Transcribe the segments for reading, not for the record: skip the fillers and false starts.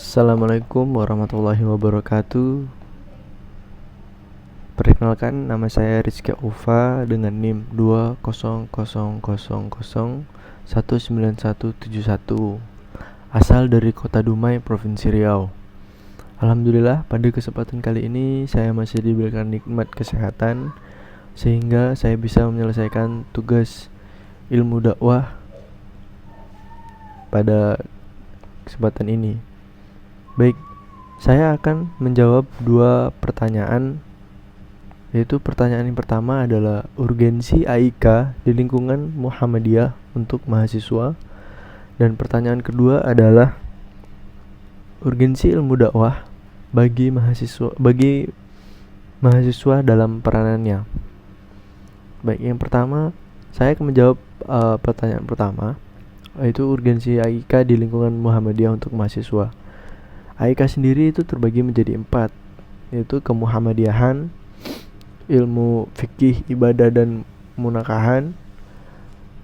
Assalamualaikum warahmatullahi wabarakatuh. Perkenalkan, nama saya Rizky Ufa dengan NIM 20000197171. Asal dari Kota Dumai, Provinsi Riau. Alhamdulillah, pada kesempatan kali ini saya masih diberikan nikmat kesehatan sehingga saya bisa menyelesaikan tugas ilmu dakwah pada kesempatan ini. Baik, saya akan menjawab dua pertanyaan, yaitu pertanyaan yang pertama adalah urgensi AIK di lingkungan Muhammadiyah untuk mahasiswa, dan pertanyaan kedua adalah urgensi ilmu dakwah bagi mahasiswa dalam peranannya. Baik, yang pertama saya akan menjawab pertanyaan pertama, yaitu urgensi AIK di lingkungan Muhammadiyah untuk mahasiswa. AIK sendiri itu terbagi menjadi 4, yaitu kemuhammadiyahan, ilmu fikih, ibadah dan munakahan,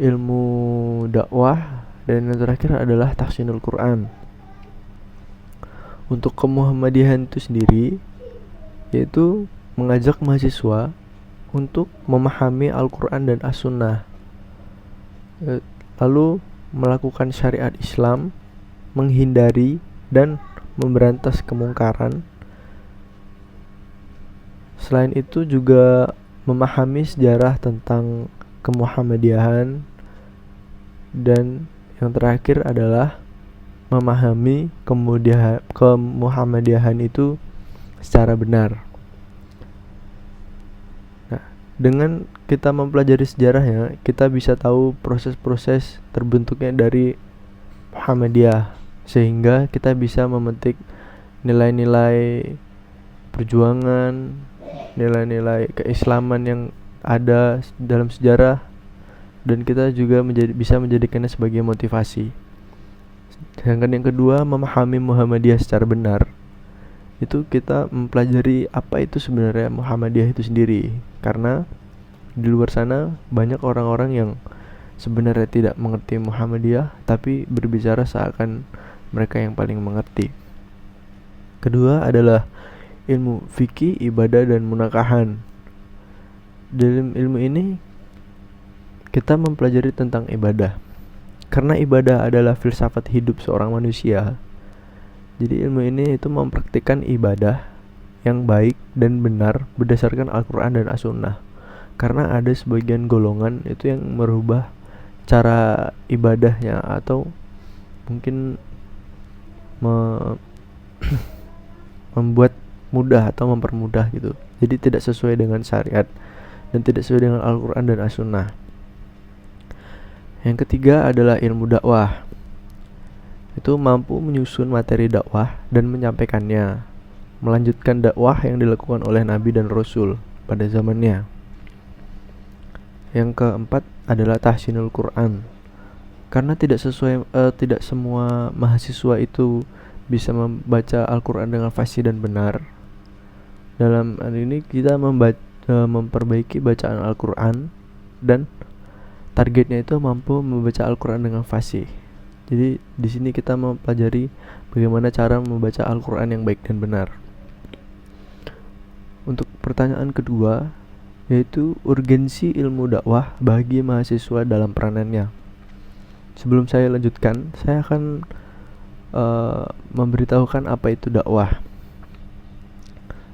ilmu dakwah, dan yang terakhir adalah tahsinul Quran. Untuk kemuhammadiyahan itu sendiri yaitu mengajak mahasiswa untuk memahami Al-Quran dan As-Sunnah, lalu melakukan syariat Islam, menghindari dan memberantas kemungkaran. Selain itu juga memahami sejarah tentang kemuhammadiyahan, dan yang terakhir adalah memahami kemuhammadiyahan itu secara benar. Nah, dengan kita mempelajari sejarahnya, kita bisa tahu proses-proses terbentuknya dari Muhammadiyah, sehingga kita bisa memetik nilai-nilai perjuangan, nilai-nilai keislaman yang ada dalam sejarah, dan kita juga bisa menjadikannya sebagai motivasi. Sedangkan yang kedua, memahami Muhammadiyah secara benar, itu kita mempelajari apa itu sebenarnya Muhammadiyah itu sendiri, karena di luar sana banyak orang-orang yang sebenarnya tidak mengerti Muhammadiyah tapi berbicara seakan mereka yang paling mengerti. Kedua adalah ilmu fikih, ibadah dan munakahan. Dalam ilmu ini kita mempelajari tentang ibadah, karena ibadah adalah filsafat hidup seorang manusia. Jadi ilmu ini itu mempraktikkan ibadah yang baik dan benar berdasarkan Al-Quran dan As-Sunnah. Karena ada sebagian golongan itu yang merubah cara ibadahnya, atau mungkin membuat mudah atau mempermudah gitu. Jadi tidak sesuai dengan syariat dan tidak sesuai dengan Al-Quran dan As-Sunnah. Yang ketiga adalah ilmu dakwah. Itu mampu menyusun materi dakwah dan menyampaikannya, melanjutkan dakwah yang dilakukan oleh Nabi dan Rasul pada zamannya. Yang keempat adalah tahsinul Quran. Karena tidak semua mahasiswa itu bisa membaca Al-Quran dengan fasih dan benar. Dalam hal ini kita memperbaiki bacaan Al-Quran, dan targetnya itu mampu membaca Al-Quran dengan fasih. Jadi di sini kita mempelajari bagaimana cara membaca Al-Quran yang baik dan benar. Untuk pertanyaan kedua, yaitu urgensi ilmu dakwah bagi mahasiswa dalam peranannya. Sebelum saya lanjutkan, saya akan memberitahukan apa itu dakwah.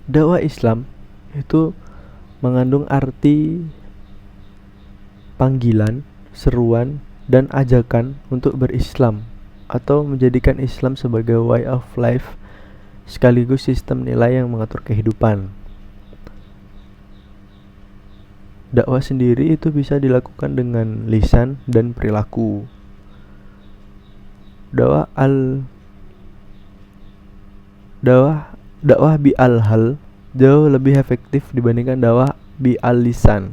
Dakwah Islam itu mengandung arti panggilan, seruan, dan ajakan untuk berislam atau menjadikan Islam sebagai way of life sekaligus sistem nilai yang mengatur kehidupan. Dakwah sendiri itu bisa dilakukan dengan lisan dan perilaku. Dakwah bi al-hal jauh lebih efektif dibandingkan dakwah bi al-lisan.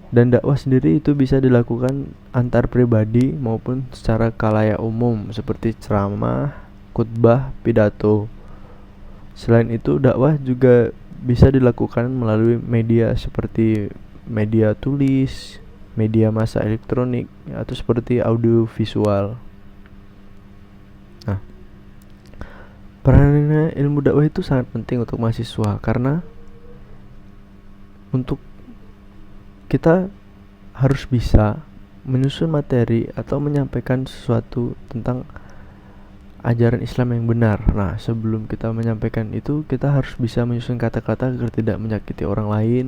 Dan dakwah sendiri itu bisa dilakukan antar pribadi maupun secara khalayak umum, seperti ceramah, khutbah, pidato. Selain itu, dakwah juga bisa dilakukan melalui media seperti media tulis, media massa elektronik, atau seperti audio visual. Nah, Perannya ilmu dakwah itu sangat penting untuk mahasiswa, karena untuk kita harus bisa menyusun materi atau menyampaikan sesuatu tentang ajaran Islam yang benar. Nah, sebelum kita menyampaikan itu, kita harus bisa menyusun kata-kata agar tidak menyakiti orang lain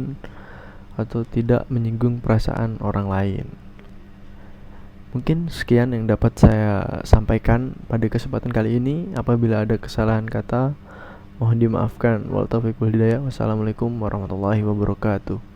atau tidak menyinggung perasaan orang lain. Mungkin sekian yang dapat saya sampaikan pada kesempatan kali ini. Apabila ada kesalahan kata, mohon dimaafkan. Wal taufiq wal hidayah. Wassalamualaikum warahmatullahi wabarakatuh.